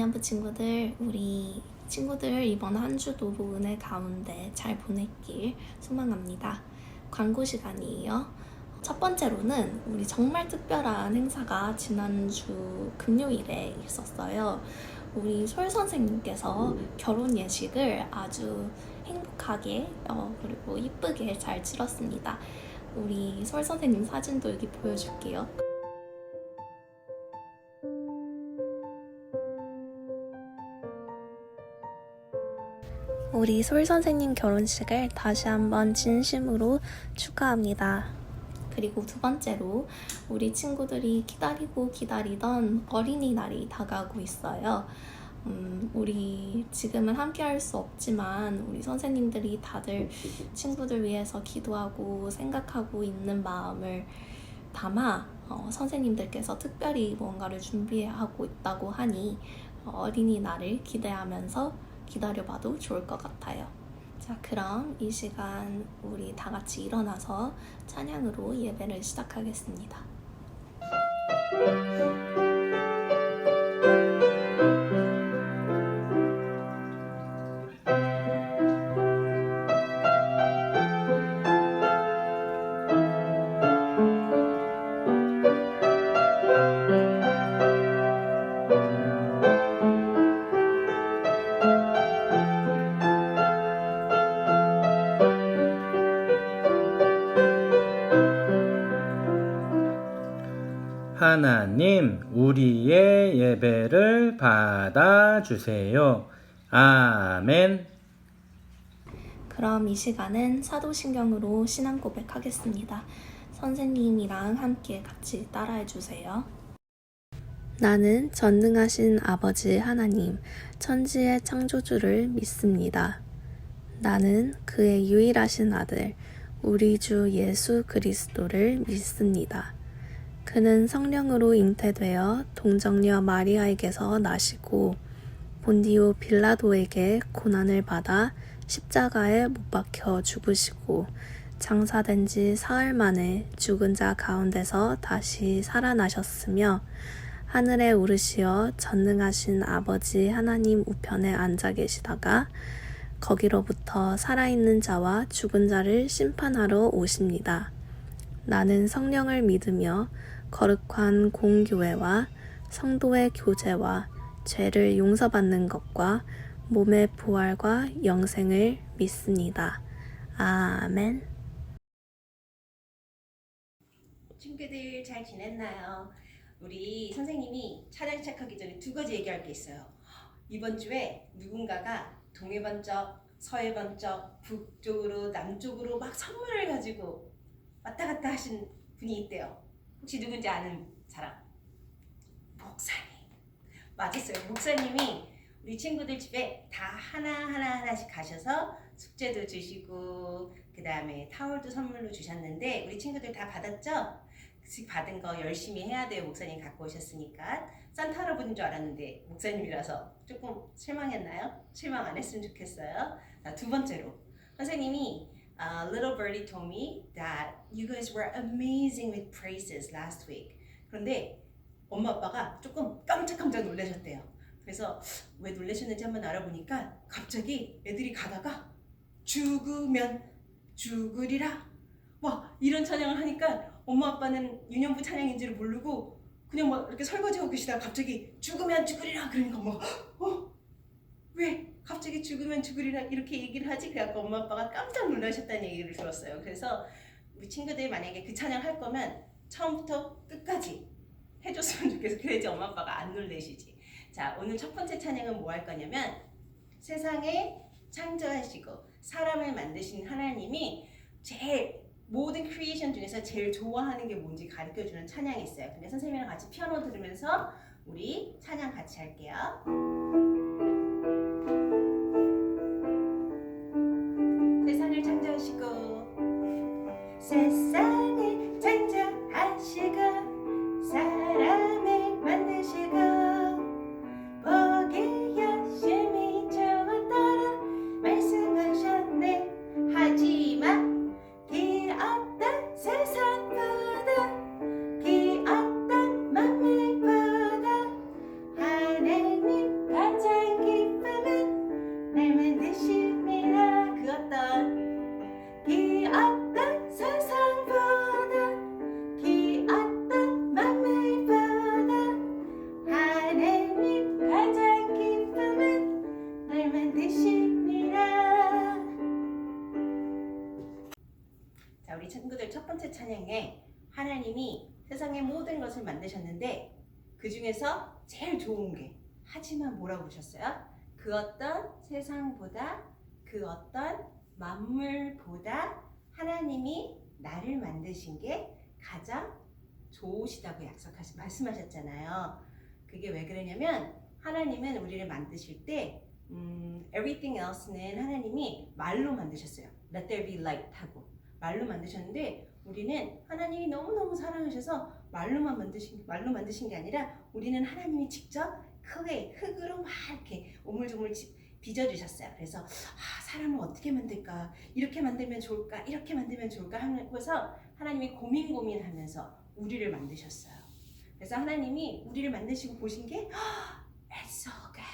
유년부 친구들, 우리 친구들 이번 한 주도 은혜 가운데 잘 보냈길 소망합니다. 광고 시간이에요. 첫 번째로는 우리 정말 특별한 행사가 지난주 금요일에 있었어요. 우리 솔 선생님께서 결혼 예식을 아주 행복하게 그리고 이쁘게 잘 치렀습니다. 우리 솔 선생님 사진도 여기 보여줄게요. 우리 솔 선생님 결혼식을 다시 한번 진심으로 축하합니다. 그리고 두 번째로 우리 친구들이 기다리고 기다리던 어린이날이 다가오고 있어요. 우리 지금은 함께 할 수 없지만 우리 선생님들이 다들 친구들 위해서 기도하고 생각하고 있는 마음을 담아 선생님들께서 특별히 뭔가를 준비하고 있다고 하니 어린이날을 기대하면서 기다려봐도 좋을 것 같아요. 자, 그럼 이 시간 우리 다 같이 일어나서 찬양으로 예배를 시작하겠습니다. 하나님, 우리의 예배를 받아주세요. 아멘. 그럼 이 시간은 사도신경으로 신앙 고백하겠습니다. 선생님이랑 함께 같이 따라해주세요. 나는 전능하신 아버지 하나님, 천지의 창조주를 믿습니다. 나는 그의 유일하신 아들, 우리 주 예수 그리스도를 믿습니다. 그는 성령으로 잉태되어 동정녀 마리아에게서 나시고 본디오 빌라도에게 고난을 받아 십자가에 못 박혀 죽으시고 장사된 지 사흘 만에 죽은 자 가운데서 다시 살아나셨으며 하늘에 오르시어 전능하신 아버지 하나님 우편에 앉아 계시다가 거기로부터 살아있는 자와 죽은 자를 심판하러 오십니다. 나는 성령을 믿으며 거룩한 공교회와 성도의 교제와 죄를 용서받는 것과 몸의 부활과 영생을 믿습니다. 아멘. 친구들 잘 지냈나요? 우리 선생님이 찬양 시작하기 전에 두 가지 얘기할 게 있어요. 이번 주에 누군가가 동해 번쩍, 서해 번쩍, 북쪽으로, 남쪽으로 막 선물을 가지고 왔다 갔다 하신 분이 있대요. 혹시 누군지 아는 사람? 목사님. 맞았어요. 목사님이 우리 친구들 집에 다 하나씩 가셔서 숙제도 주시고 그 다음에 타월도 선물로 주셨는데 우리 친구들 다 받았죠? 받은 거 열심히 해야 돼요. 목사님 갖고 오셨으니까. 산타 할아버지인 줄 알았는데 목사님이라서 조금 실망했나요? 실망 안 했으면 좋겠어요. 자, 두 번째로 선생님이 Little birdie told me that you guys were amazing with praises last week. 그런데 엄마 아빠가 조금 깜짝깜짝 놀라셨대요. 그래서 왜 놀라셨는지 한번 알아보니까 갑자기 애들이 가다가 죽으면 죽으리라 와 이런 찬양을 하니까 엄마 아빠는 유년부 찬양인지를 모르고 그냥 막 이렇게 설거지하고 계시다가 갑자기 죽으면 죽으리라 그러니까 막 왜 갑자기 죽으면 죽으리라 이렇게 얘기를 하지? 그래갖고 엄마 아빠가 깜짝 놀라셨다는 얘기를 들었어요. 그래서 우리 친구들이 만약에 그 찬양 할 거면 처음부터 끝까지 해줬으면 좋겠어. 그래야지 엄마 아빠가 안 놀라시지. 자, 오늘 첫 번째 찬양은 뭐 할 거냐면 세상에 창조하시고 사람을 만드신 하나님이 제일 모든 크리에이션 중에서 제일 좋아하는 게 뭔지 가르쳐주는 찬양이 있어요. 근데 선생님이랑 같이 피아노 들으면서 우리 찬양 같이 할게요. 세상을 창조하시고 세상을 창조하시고 사람을 만드시고 보기 열심히 좋았더라 말씀하셨네. 하지만 그 어떤 세상보다 그 어떤 만물보다 하나님 자, 우리 친구들 첫 번째 찬양에 하나님이 세상의 모든 것을 만드셨는데 그 중에서 제일 좋은 게 하지만 뭐라고 보셨어요? 그 어떤 세상보다 그 어떤 만물보다 하나님이 나를 만드신 게 가장 좋으시다고 말씀하셨잖아요. 그게 왜 그러냐면 하나님은 우리를 만드실 때 everything else는 하나님이 말로 만드셨어요. Let there be light 하고 말로 만드셨는데 우리는 하나님이 너무너무 사랑하셔서 말로 만드신 게 아니라 우리는 하나님이 직접 흙으로 막 이렇게 오물조물 빚어주셨어요. 그래서 사람을 어떻게 만들까? 이렇게 만들면 좋을까? 이렇게 만들면 좋을까? 하면서 하나님이 고민하면서 우리를 만드셨어요. 그래서 하나님이 우리를 만드시고 보신 게 It's so good.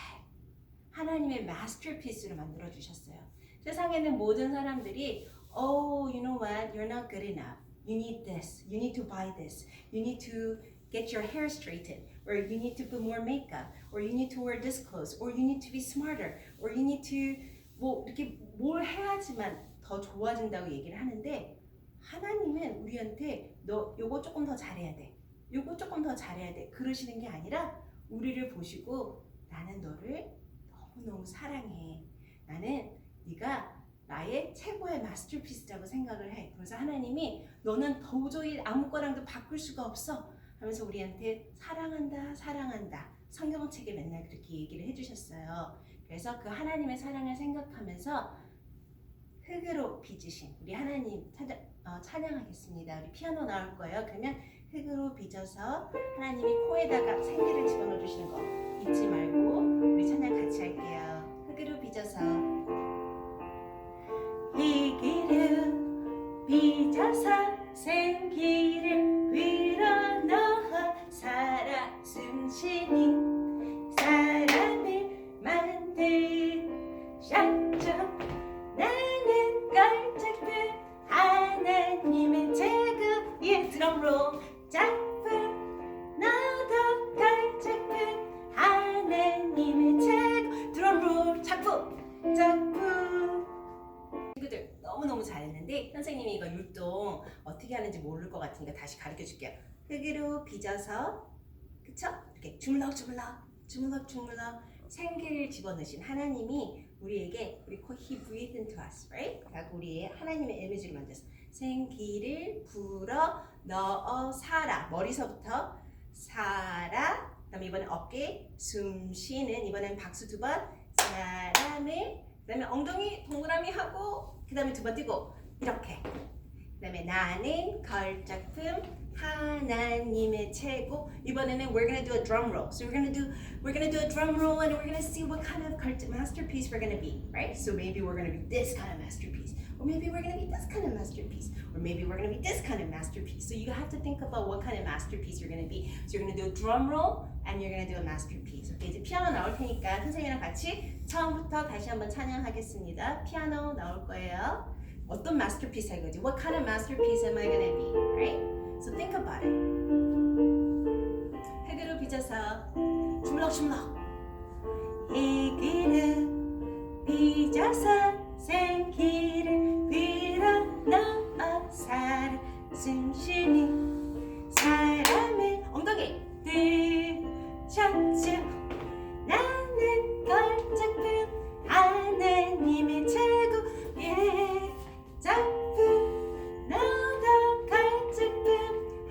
하나님의 마스터피스로 만들어주셨어요. 세상에는 모든 사람들이 Oh, you know what? You're not good enough. You need this. You need to buy this. You need to get your hair straightened. Or you need to put more makeup. Or you need to wear this clothes. Or you need to be smarter. Or you need to 뭐 이렇게 뭘 해야지만 더 좋아진다고 얘기를 하는데 하나님은 우리한테 너 요거 조금 더 잘해야 돼. 요거 조금 더 잘해야 돼. 그러시는 게 아니라 우리를 보시고 나는 너를 너무너무 사랑해. 나는 네가 나의 최고의 마스터피스라고 생각을 해. 그래서 하나님이 너는 도저히 아무 거랑도 바꿀 수가 없어 하면서 우리한테 사랑한다 사랑한다 성경책에 맨날 그렇게 얘기를 해주셨어요. 그래서 그 하나님의 사랑을 생각하면서 흙으로 빚으신 우리 하나님 찬양하겠습니다. 우리 피아노 나올 거예요. 그러면 흙으로 빚어서 하나님이 코에다가 생기를 집어넣어 주시는 거 잊지 말고 우리 찬양 같이 할게요. 흙으로 빚어서 흙으로 빚어서 생기를 위로 넣어 살아 숨쉬니 사람을 만드셨죠. 나는 걸작품 하나님의 제국 드럼롤 작품 너도 걸작품 하나님의 제국 드럼롤 작품 친구들 너무너무 잘했는데 선생님이 이거 율동 어떻게 하는지 모를 것 같으니까 다시 가르쳐 줄게요. 흙으로 빚어서 그쵸? 이렇게 주물럭 생기를 집어넣으신 하나님이 우리에게 He breathed into us, right? 그리고 우리의 하나님의 이미지를 만들었어. 생기를 불어 넣어 살아. 머리서부터 살아. 그다음에 이번에 어깨 숨 쉬는 이번엔 박수 2번 사람을 그다음에 엉덩이 동그라미 하고 그다음에 2번 뛰고 이렇게. 그다음에 나는 걸작품 하나님의 최고. 이번에는 we're gonna do a drum roll. So we're gonna do a drum roll and we're gonna see what kind of masterpiece we're gonna be, right? So maybe we're gonna be this kind of masterpiece, or maybe we're gonna be this kind of masterpiece, or maybe we're gonna be this kind of masterpiece. So you have to think about what kind of masterpiece you're gonna be. So you're gonna do a drum roll and you're gonna do a masterpiece. Okay, 이제 피아노 나올 테니까 선생님이랑 같이 처음부터 다시 한번 찬양하겠습니다. 피아노 나올 거예요. 어떤 masterpiece 할 거지? What kind of masterpiece am I gonna be, right? So think about it. 흙으로 빚어서 주물럭 흙으로 빚어서 생기를 빌어 넣어 살아 숨쉬니 사람을 엉덩이 드셨죠. 나는 걸작품 하나님의 최고의 작품 너도 걸작품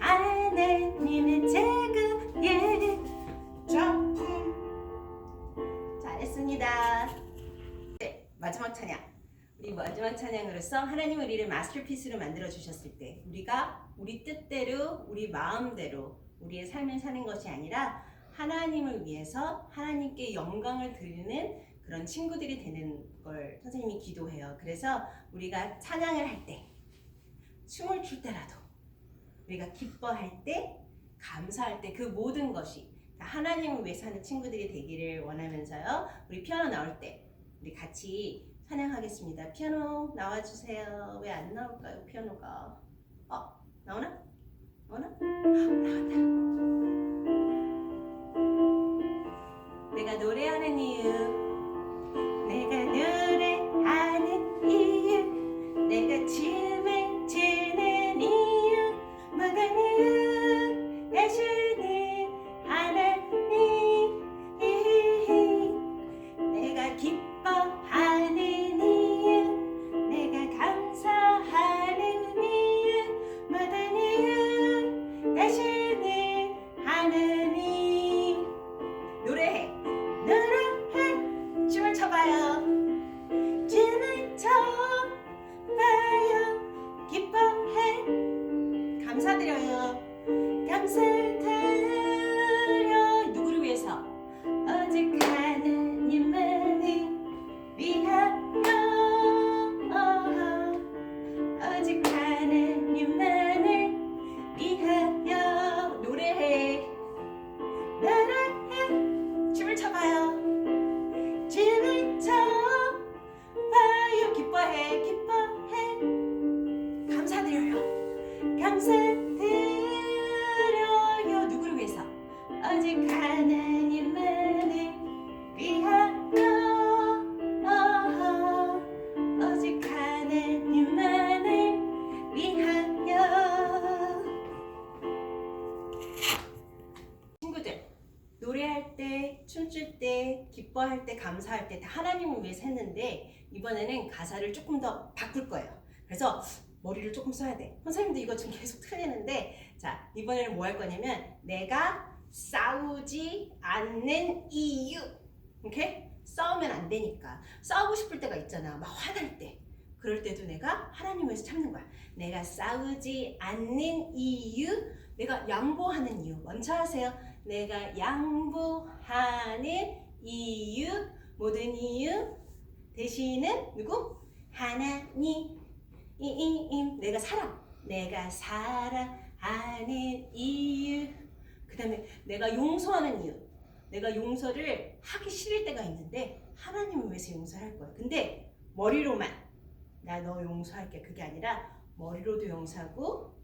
하나님의 최고의 작품. 잘했습니다. 네, 마지막 찬양. 우리 마지막 찬양으로서 하나님 우리를 마스터피스로 만들어 주셨을 때 우리가 우리 뜻대로 우리 마음대로 우리의 삶을 사는 것이 아니라 하나님을 위해서 하나님께 영광을 드리는 그런 친구들이 되는 걸 선생님이 기도해요. 그래서 우리가 찬양을 할 때, 춤을 출 때라도, 우리가 기뻐할 때, 감사할 때 그 모든 것이 하나님을 위해 사는 친구들이 되기를 원하면서요. 우리 피아노 나올 때 우리 같이 찬양하겠습니다. 피아노 나와주세요. 왜 안 나올까요? 피아노가. 나오나? 나온다. 내가 노래하는 이유 내가 노래하는 이유 내가 춤을 추는 오직 하나님만을 위하여 노래해 노래해 춤을 춰봐요 춤을 춰봐요 기뻐해 기뻐해 감사드려요 감사드려요 누구를 위해서 오직 하나님만을 위하여 오직 하나님만을 위하여 친구들 노래할 때 춤출 때 기뻐할 때 감사할 때 다 하나님을 위해서 했는데 이번에는 가사를 조금 더 바꿀 거예요 그래서 머리를 조금 써야 돼 선생님도 이거 지금 계속 틀리는데 자 이번에는 뭐 할 거냐면 내가 싸우지 않는 이유 오케이? 싸우면 안 되니까 싸우고 싶을 때가 있잖아 막 화날 때 그럴 때도 내가 하나님을 위해서 참는 거야 내가 싸우지 않는 이유 내가 양보하는 이유 먼저 하세요 내가 양보하는 이유 모든 이유 대신은 누구? 하나님 내가 사랑하는 이유 그 다음에 내가 용서하는 이유 내가 용서를 하기 싫을 때가 있는데 하나님을 위해서 용서할 거야 근데 머리로만 나 너 용서할게 그게 아니라 머리로도 용서하고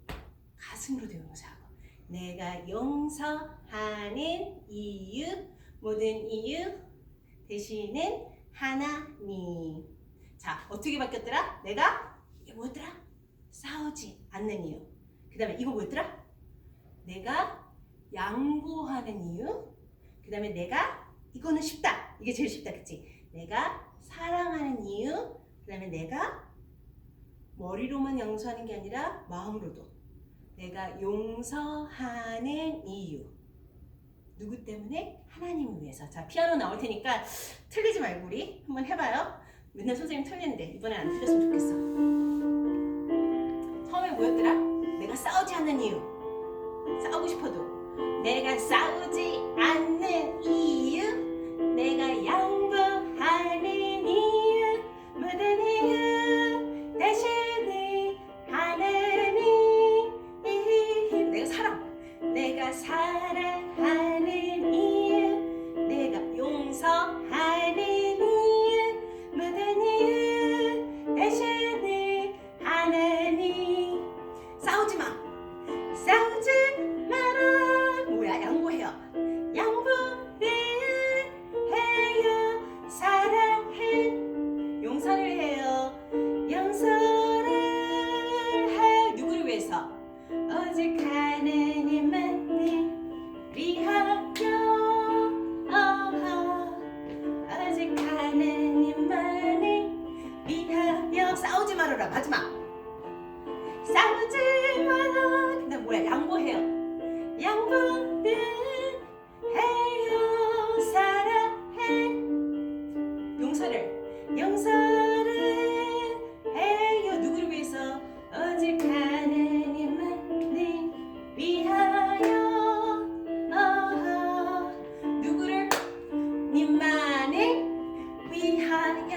가슴으로도 용서하고 내가 용서하는 이유 모든 이유 대신은 하나님 자 어떻게 바뀌었더라? 내가 이게 뭐였더라? 싸우지 않는 이유 그 다음에 이거 뭐였더라? 내가 양보하는 이유 그 다음에 내가 이거는 쉽다 이게 제일 쉽다 그치? 내가 사랑하는 이유 그 다음에 내가 머리로만 용서하는 게 아니라 마음으로도 내가 용서하는 이유 누구 때문에? 하나님을 위해서 자 피아노 나올 테니까 틀리지 말고 우리 한번 해봐요 맨날 선생님 틀리는데 이번엔 안 틀렸으면 좋겠어 처음에 뭐였더라? 내가 싸우지 않는 이유 싸우고 싶어도 내가 싸우지 않는 이유 내가 양보하는 이유 모든 이유 대신에 하나님 내가 사랑하는 이유 내가 용서하는 이유 모든 이유 대신에 하나님 싸우지 마라 뭐야 양보해요 양보를 해요 사랑해 용서를 해요 용서를 해요 누구를 위해서 오직 하나님만을 위하여 오직 하나님만을 위하여 싸우지 말아라 마지막 싸우지 마라 근데 뭐야 양보해요 양보를 해요 사랑해 용서를 해요 누구를 위해서 오직 하나님만을 위하여 누구를? 님만을 위하여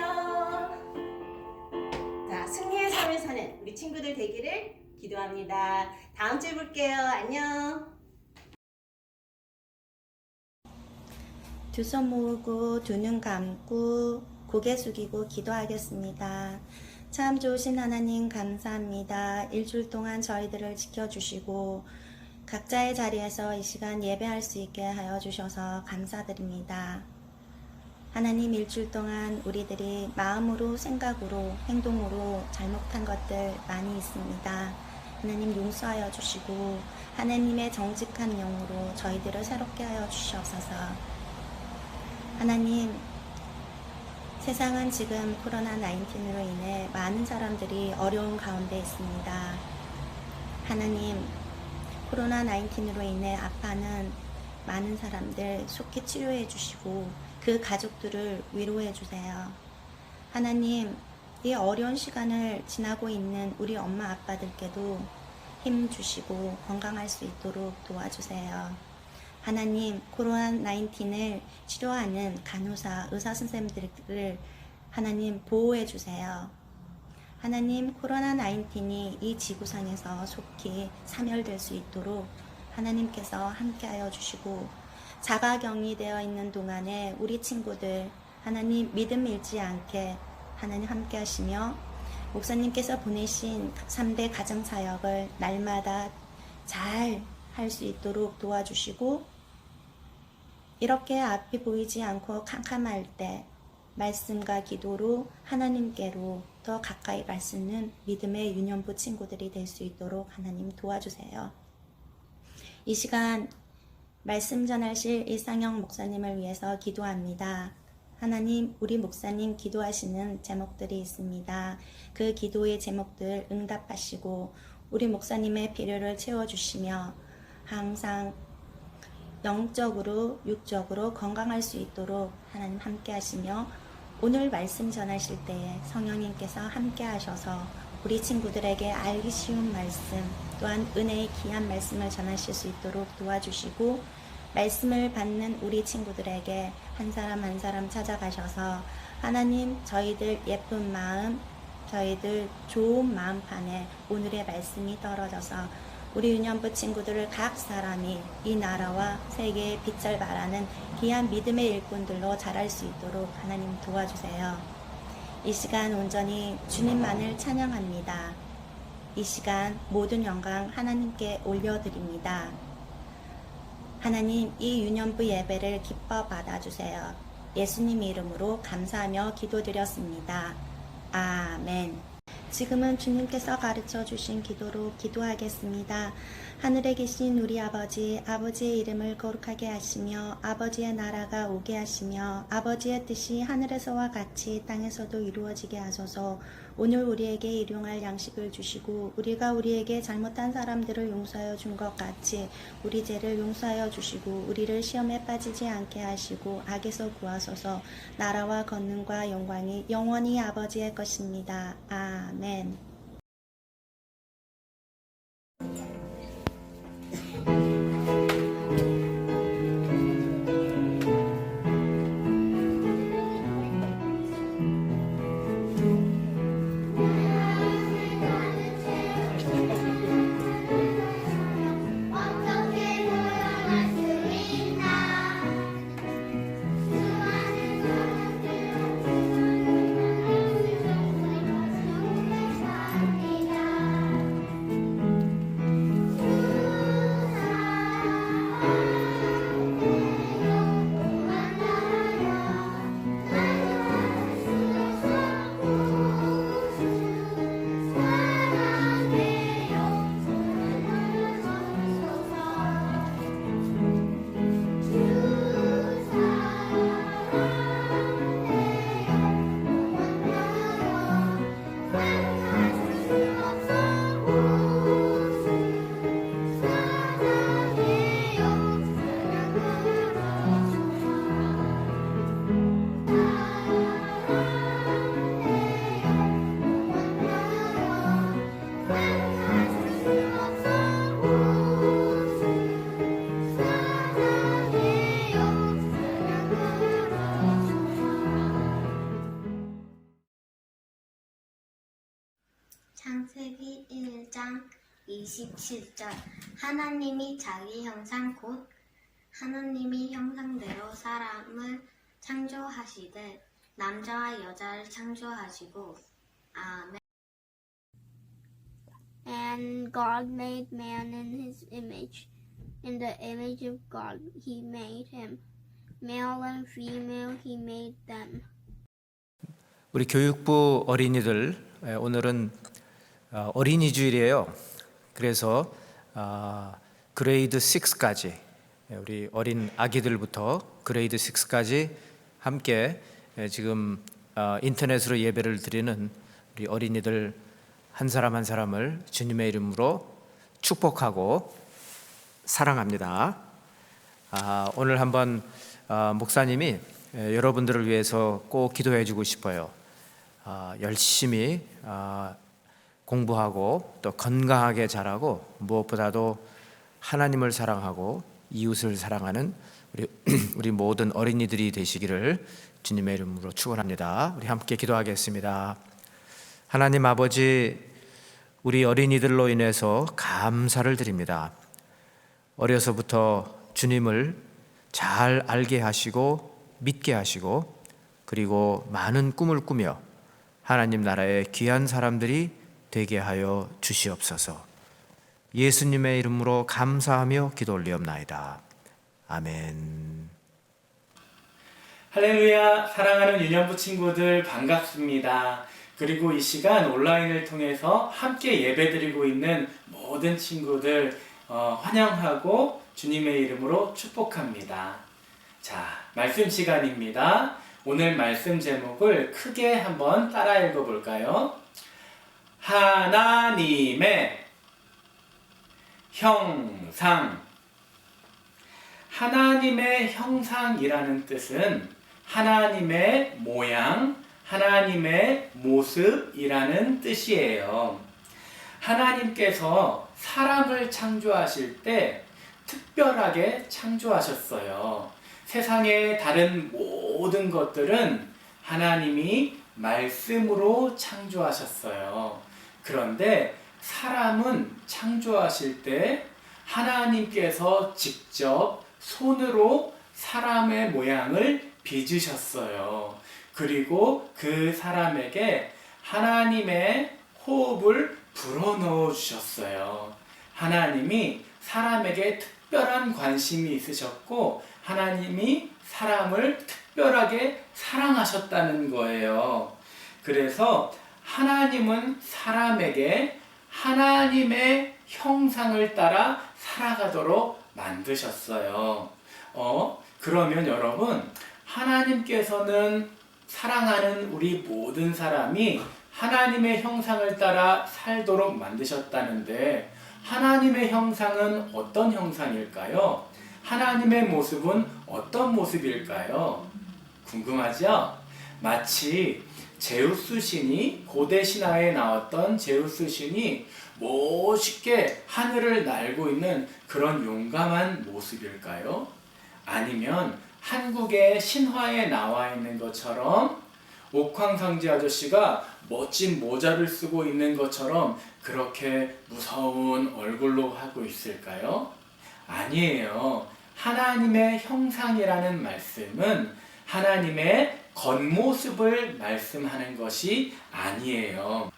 자 승리의 삶을 사는 우리 친구들 되기를 기도합니다 다음 주에 볼게요 안녕 두 손 모으고 두 눈 감고 고개 숙이고 기도하겠습니다. 참 좋으신 하나님 감사합니다. 일주일 동안 저희들을 지켜주시고 각자의 자리에서 이 시간 예배할 수 있게 하여 주셔서 감사드립니다. 하나님 일주일 동안 우리들이 마음으로 생각으로 행동으로 잘못한 것들 많이 있습니다. 하나님 용서하여 주시고 하나님의 정직한 영으로 저희들을 새롭게 하여 주시옵소서. 하나님 세상은 지금 코로나19로 인해 많은 사람들이 어려운 가운데 있습니다. 하나님 코로나19로 인해 아파하는 많은 사람들 속히 치료해 주시고 그 가족들을 위로해 주세요. 하나님 이 어려운 시간을 지나고 있는 우리 엄마 아빠들께도 힘 주시고 건강할 수 있도록 도와주세요. 하나님 코로나19을 치료하는 간호사 의사 선생님들을 하나님 보호해 주세요. 하나님 코로나19이 이 지구상에서 속히 사멸될 수 있도록 하나님께서 함께하여 주시고 자가격리 되어 있는 동안에 우리 친구들 하나님 믿음 잃지 않게 하나님 함께 하시며 목사님께서 보내신 3대 가정사역을 날마다 잘 할 수 있도록 도와주시고 이렇게 앞이 보이지 않고 캄캄할 때 말씀과 기도로 하나님께로 더 가까이 갈 수 있는 믿음의 유년부 친구들이 될 수 있도록 하나님 도와주세요. 이 시간 말씀 전하실 일상영 목사님을 위해서 기도합니다. 하나님, 우리 목사님 기도하시는 제목들이 있습니다. 그 기도의 제목들 응답하시고 우리 목사님의 필요를 채워주시며 항상 영적으로 육적으로 건강할 수 있도록 하나님 함께 하시며 오늘 말씀 전하실 때에 성령님께서 함께 하셔서 우리 친구들에게 알기 쉬운 말씀 또한 은혜의 귀한 말씀을 전하실 수 있도록 도와주시고 말씀을 받는 우리 친구들에게 한 사람 한 사람 찾아가셔서 하나님 저희들 예쁜 마음 저희들 좋은 마음판에 오늘의 말씀이 떨어져서 우리 유년부 친구들을 각 사람이 이 나라와 세계의 빛을 발하는 귀한 믿음의 일꾼들로 자랄 수 있도록 하나님 도와주세요. 이 시간 온전히 주님만을 찬양합니다. 이 시간 모든 영광 하나님께 올려드립니다. 하나님 이 유년부 예배를 기뻐 받아주세요. 예수님 이름으로 감사하며 기도드렸습니다. 아멘. 지금은 주님께서 가르쳐 주신 기도로 기도하겠습니다. 하늘에 계신 우리 아버지, 아버지의 이름을 거룩하게 하시며 아버지의 나라가 오게 하시며 아버지의 뜻이 하늘에서와 같이 땅에서도 이루어지게 하소서. 오늘 우리에게 일용할 양식을 주시고 우리가 우리에게 잘못한 사람들을 용서하여 준 것 같이 우리 죄를 용서하여 주시고 우리를 시험에 빠지지 않게 하시고 악에서 구하소서. 나라와 권능과 영광이 영원히 아버지의 것입니다. 아멘. 창세기 1장 27절 하나님이 자기 형상 곧 하나님이 형상대로 사람을 창조하시되 남자와 여자를 창조하시고 아멘. And God made man in his image. In the image of God he made him. Male and female he made them. 우리 교육부 어린이들 오늘은 어린이 주일이에요. 그래서 그레이드 6까지 우리 어린 아기들부터 그레이드 6까지 함께 지금 인터넷으로 예배를 드리는 우리 어린이들 한 사람 한 사람을 주님의 이름으로 축복하고 사랑합니다. 오늘 한번 목사님이 여러분들을 위해서 꼭 기도해 주고 싶어요. 열심히 공부하고 또 건강하게 자라고 무엇보다도 하나님을 사랑하고 이웃을 사랑하는 우리 모든 어린이들이 되시기를 주님의 이름으로 축원합니다. 우리 함께 기도하겠습니다. 하나님 아버지, 우리 어린이들로 인해서 감사를 드립니다. 어려서부터 주님을 잘 알게 하시고 믿게 하시고 그리고 많은 꿈을 꾸며 하나님 나라의 귀한 사람들이 되게 하여 주시옵소서. 예수님의 이름으로 감사하며 기도 올리옵나이다. 아멘. 할렐루야. 사랑하는 유년부 친구들 반갑습니다. 그리고 이 시간 온라인을 통해서 함께 예배드리고 있는 모든 친구들 환영하고 주님의 이름으로 축복합니다. 자, 말씀 시간입니다. 오늘 말씀 제목을 크게 한번 따라 읽어볼까요? 하나님의 형상. 하나님의 형상이라는 뜻은 하나님의 모양, 하나님의 모습이라는 뜻이에요. 하나님께서 사람을 창조하실 때 특별하게 창조하셨어요. 세상의 다른 모든 것들은 하나님이 말씀으로 창조하셨어요. 그런데 사람은 창조하실 때 하나님께서 직접 손으로 사람의 모양을 빚으셨어요. 그리고 그 사람에게 하나님의 호흡을 불어넣어 주셨어요. 하나님이 사람에게 특별한 관심이 있으셨고 하나님이 사람을 특별하게 사랑하셨다는 거예요. 그래서 하나님은 사람에게 하나님의 형상을 따라 살아가도록 만드셨어요. 그러면 여러분, 하나님께서는 사랑하는 우리 모든 사람이 하나님의 형상을 따라 살도록 만드셨다는데 하나님의 형상은 어떤 형상일까요? 하나님의 모습은 어떤 모습일까요? 궁금하죠? 마치 제우스 신이, 고대 신화에 나왔던 제우스 신이 멋있게 하늘을 날고 있는 그런 용감한 모습일까요? 아니면 한국의 신화에 나와 있는 것처럼 옥황상제 아저씨가 멋진 모자를 쓰고 있는 것처럼 그렇게 무서운 얼굴로 하고 있을까요? 아니에요. 하나님의 형상이라는 말씀은 하나님의 겉모습을 말씀하는 것이 아니에요.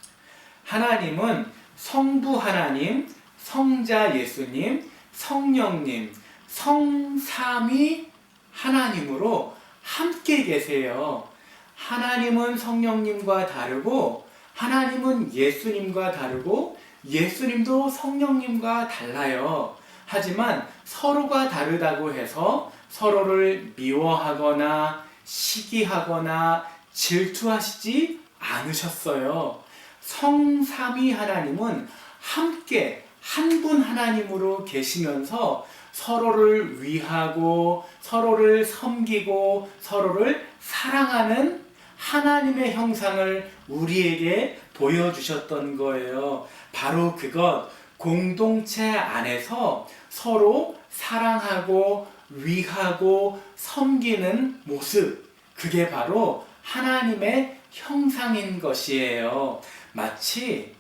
하나님은 성부 하나님, 성자 예수님, 성령님, 성삼위 하나님으로 함께 계세요. 하나님은 성령님과 다르고 하나님은 예수님과 다르고 예수님도 성령님과 달라요. 하지만 서로가 다르다고 해서 서로를 미워하거나 시기하거나 질투하시지 않으셨어요. 성삼위 하나님은 함께 한 분 하나님으로 계시면서 서로를 위하고 서로를 섬기고 서로를 사랑하는 하나님의 형상을 우리에게 보여주셨던 거예요. 바로 그것, 공동체 안에서 서로 사랑하고 위하고 섬기는 모습, 그게 바로 하나님의 형상인 것이에요. 마치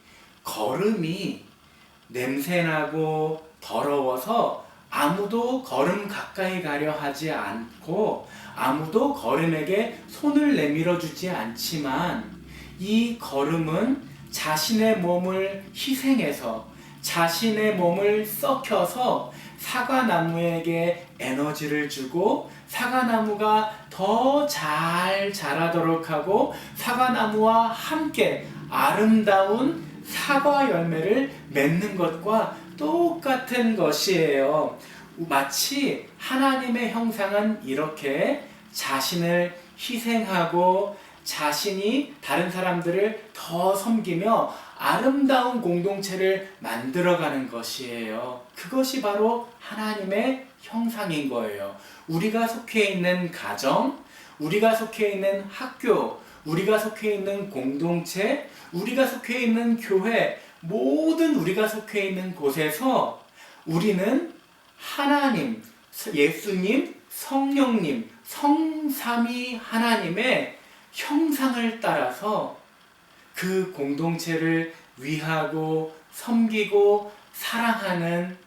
걸음이 냄새나고 더러워서 아무도 걸음 가까이 가려 하지 않고 아무도 걸음에게 손을 내밀어 주지 않지만 이 걸음은 자신의 몸을 희생해서 자신의 몸을 썩혀서 사과나무에게 에너지를 주고 사과나무가 더 잘 자라도록 하고 사과나무와 함께 아름다운 사과 열매를 맺는 것과 똑같은 것이에요. 마치 하나님의 형상은 이렇게 자신을 희생하고 자신이 다른 사람들을 더 섬기며 아름다운 공동체를 만들어가는 것이에요. 그것이 바로 하나님의 형상인 거예요. 우리가 속해 있는 가정, 우리가 속해 있는 학교, 우리가 속해 있는 공동체, 우리가 속해 있는 교회, 모든 우리가 속해 있는 곳에서 우리는 하나님, 예수님, 성령님, 성삼위 하나님의 형상을 따라서 그 공동체를 위하고 섬기고 사랑하는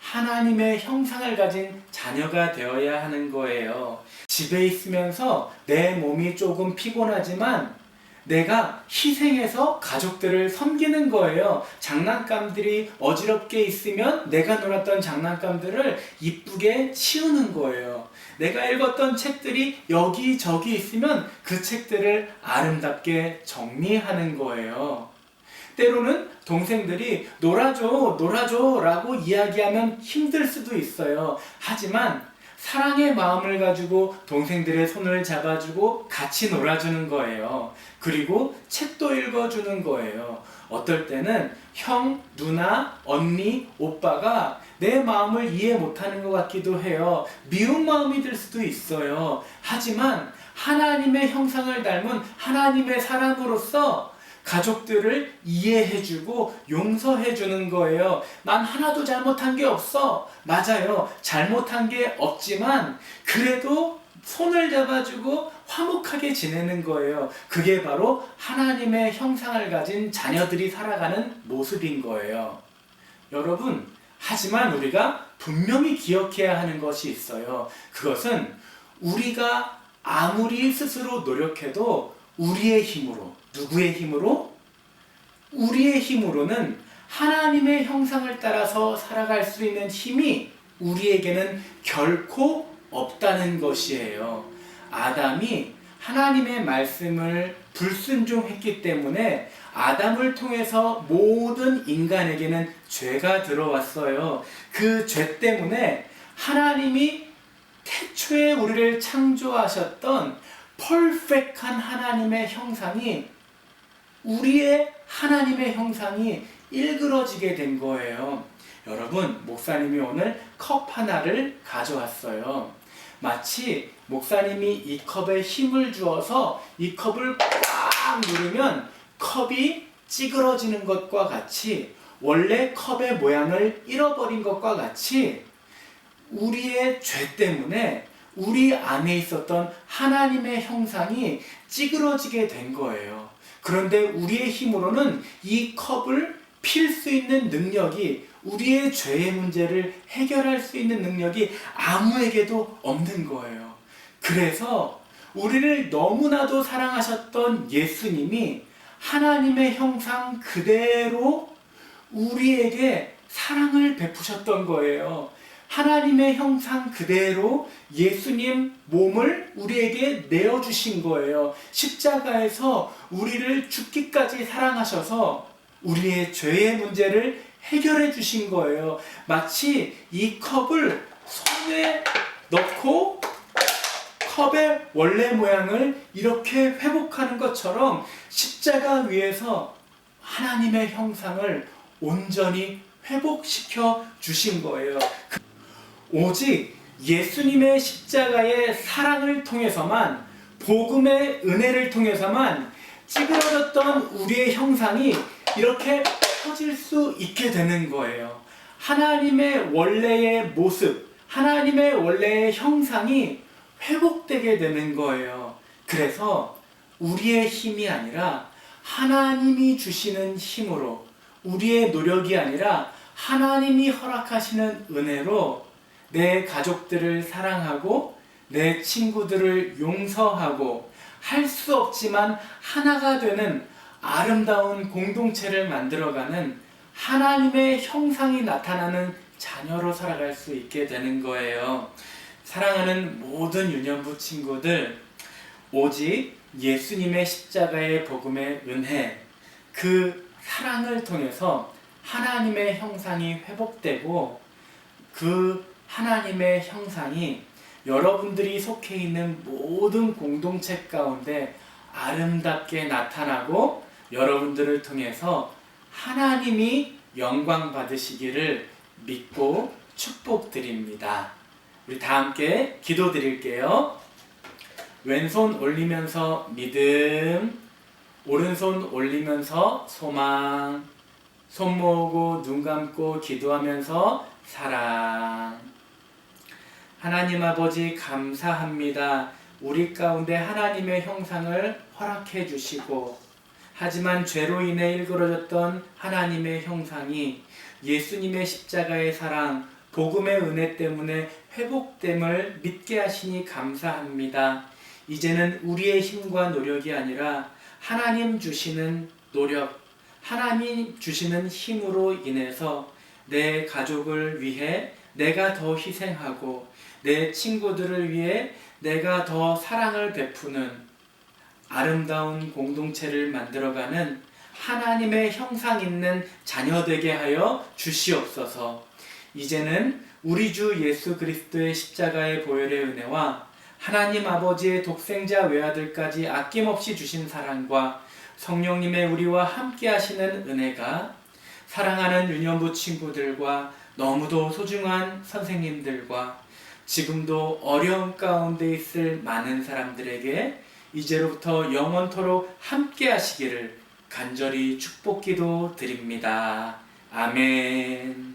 하나님의 형상을 가진 자녀가 되어야 하는 거예요. 집에 있으면서 내 몸이 조금 피곤하지만 내가 희생해서 가족들을 섬기는 거예요. 장난감들이 어지럽게 있으면 내가 놀았던 장난감들을 이쁘게 치우는 거예요. 내가 읽었던 책들이 여기저기 있으면 그 책들을 아름답게 정리하는 거예요. 때로는 동생들이 놀아줘 라고 이야기하면 힘들 수도 있어요. 하지만 사랑의 마음을 가지고 동생들의 손을 잡아주고 같이 놀아주는 거예요. 그리고 책도 읽어주는 거예요. 어떨 때는 형, 누나, 언니, 오빠가 내 마음을 이해 못하는 것 같기도 해요. 미운 마음이 들 수도 있어요. 하지만 하나님의 형상을 닮은 하나님의 사람으로서 가족들을 이해해주고 용서해주는 거예요. 난 하나도 잘못한 게 없어. 맞아요. 잘못한 게 없지만 그래도 손을 잡아주고 화목하게 지내는 거예요. 그게 바로 하나님의 형상을 가진 자녀들이 살아가는 모습인 거예요. 여러분, 하지만 우리가 분명히 기억해야 하는 것이 있어요. 그것은 우리가 아무리 스스로 노력해도 우리의 힘으로, 누구의 힘으로? 우리의 힘으로는 하나님의 형상을 따라서 살아갈 수 있는 힘이 우리에게는 결코 없다는 것이에요. 아담이 하나님의 말씀을 불순종했기 때문에 아담을 통해서 모든 인간에게는 죄가 들어왔어요. 그 죄 때문에 하나님이 태초에 우리를 창조하셨던 퍼펙트한 하나님의 형상이, 우리의 하나님의 형상이 일그러지게 된 거예요. 여러분, 목사님이 오늘 컵 하나를 가져왔어요. 마치 목사님이 이 컵에 힘을 주어서 이 컵을 꽉 누르면 컵이 찌그러지는 것과 같이, 원래 컵의 모양을 잃어버린 것과 같이 우리의 죄 때문에 우리 안에 있었던 하나님의 형상이 찌그러지게 된 거예요. 그런데 우리의 힘으로는 이 컵을 필 수 있는 능력이, 우리의 죄의 문제를 해결할 수 있는 능력이 아무에게도 없는 거예요. 그래서 우리를 너무나도 사랑하셨던 예수님이 하나님의 형상 그대로 우리에게 사랑을 베푸셨던 거예요. 하나님의 형상 그대로 예수님 몸을 우리에게 내어주신 거예요. 십자가에서 우리를 죽기까지 사랑하셔서 우리의 죄의 문제를 해결해 주신 거예요. 마치 이 컵을 손에 넣고 컵의 원래 모양을 이렇게 회복하는 것처럼 십자가 위에서 하나님의 형상을 온전히 회복시켜 주신 거예요. 오직 예수님의 십자가의 사랑을 통해서만, 복음의 은혜를 통해서만 찌그러졌던 우리의 형상이 이렇게 펴질 수 있게 되는 거예요. 하나님의 원래의 모습, 하나님의 원래의 형상이 회복되게 되는 거예요. 그래서 우리의 힘이 아니라 하나님이 주시는 힘으로, 우리의 노력이 아니라 하나님이 허락하시는 은혜로 내 가족들을 사랑하고 내 친구들을 용서하고 할 수 없지만 하나가 되는 아름다운 공동체를 만들어가는 하나님의 형상이 나타나는 자녀로 살아갈 수 있게 되는 거예요. 사랑하는 모든 유년부 친구들, 오직 예수님의 십자가의 복음의 은혜, 그 사랑을 통해서 하나님의 형상이 회복되고 그 하나님의 형상이 여러분들이 속해 있는 모든 공동체 가운데 아름답게 나타나고 여러분들을 통해서 하나님이 영광 받으시기를 믿고 축복드립니다. 우리 다 함께 기도드릴게요. 왼손 올리면서 믿음, 오른손 올리면서 소망, 손 모으고 눈 감고 기도하면서 사랑. 하나님 아버지 감사합니다. 우리 가운데 하나님의 형상을 허락해 주시고 하지만 죄로 인해 일그러졌던 하나님의 형상이 예수님의 십자가의 사랑, 복음의 은혜 때문에 회복됨을 믿게 하시니 감사합니다. 이제는 우리의 힘과 노력이 아니라 하나님 주시는 노력, 하나님 주시는 힘으로 인해서 내 가족을 위해 내가 더 희생하고 내 친구들을 위해 내가 더 사랑을 베푸는 아름다운 공동체를 만들어가는 하나님의 형상 있는 자녀 되게 하여 주시옵소서. 이제는 우리 주 예수 그리스도의 십자가의 보혈의 은혜와 하나님 아버지의 독생자 외아들까지 아낌없이 주신 사랑과 성령님의 우리와 함께 하시는 은혜가 사랑하는 유년부 친구들과 너무도 소중한 선생님들과 지금도 어려움 가운데 있을 많은 사람들에게 이제로부터 영원토록 함께 하시기를 간절히 축복기도 드립니다. 아멘.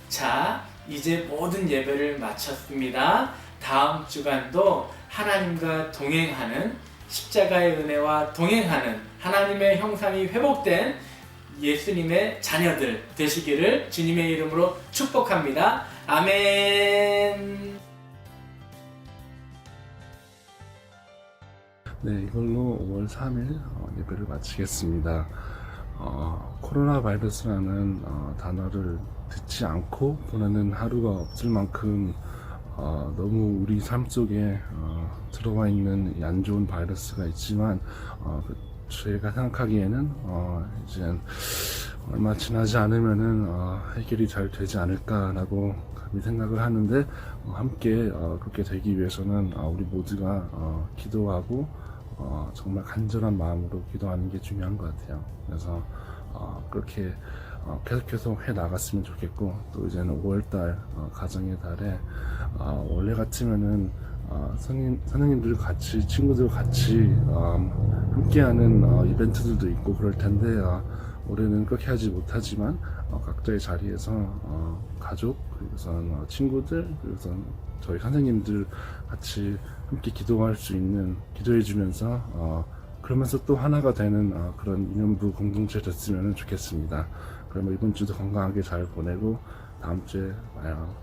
자, 이제 모든 예배를 마쳤습니다. 다음 주간도 하나님과 동행하는 십자가의 은혜와 동행하는 하나님의 형상이 회복된 예수님의 자녀들 되시기를 주님의 이름으로 축복합니다. 아멘. 네, 이걸로 5월 3일 예배를 마치겠습니다. 코로나 바이러스라는 단어를 듣지 않고 보내는 하루가 없을 만큼 너무 우리 삶 속에 들어와 있는 이 안 좋은 바이러스가 있지만 제가 생각하기에는 이제 얼마 지나지 않으면은 해결이 잘 되지 않을까라고 감히 생각을 하는데 함께 그렇게 되기 위해서는 우리 모두가 기도하고 정말 간절한 마음으로 기도하는 게 중요한 것 같아요. 그래서 그렇게 계속해서 해 나갔으면 좋겠고, 또 이제는 5월달 가정의 달에 원래 같으면은 선생님들 같이, 친구들 같이 함께하는 이벤트들도 있고 그럴 텐데 올해는 그렇게 하지 못하지만 각자의 자리에서 가족, 그리고선 친구들, 그리고선 저희 선생님들 같이 함께 기도할 수 있는, 기도해 주면서 그러면서 또 하나가 되는 그런 유년부 공동체 됐으면 좋겠습니다. 그러면 이번 주도 건강하게 잘 보내고 다음 주에 봐요.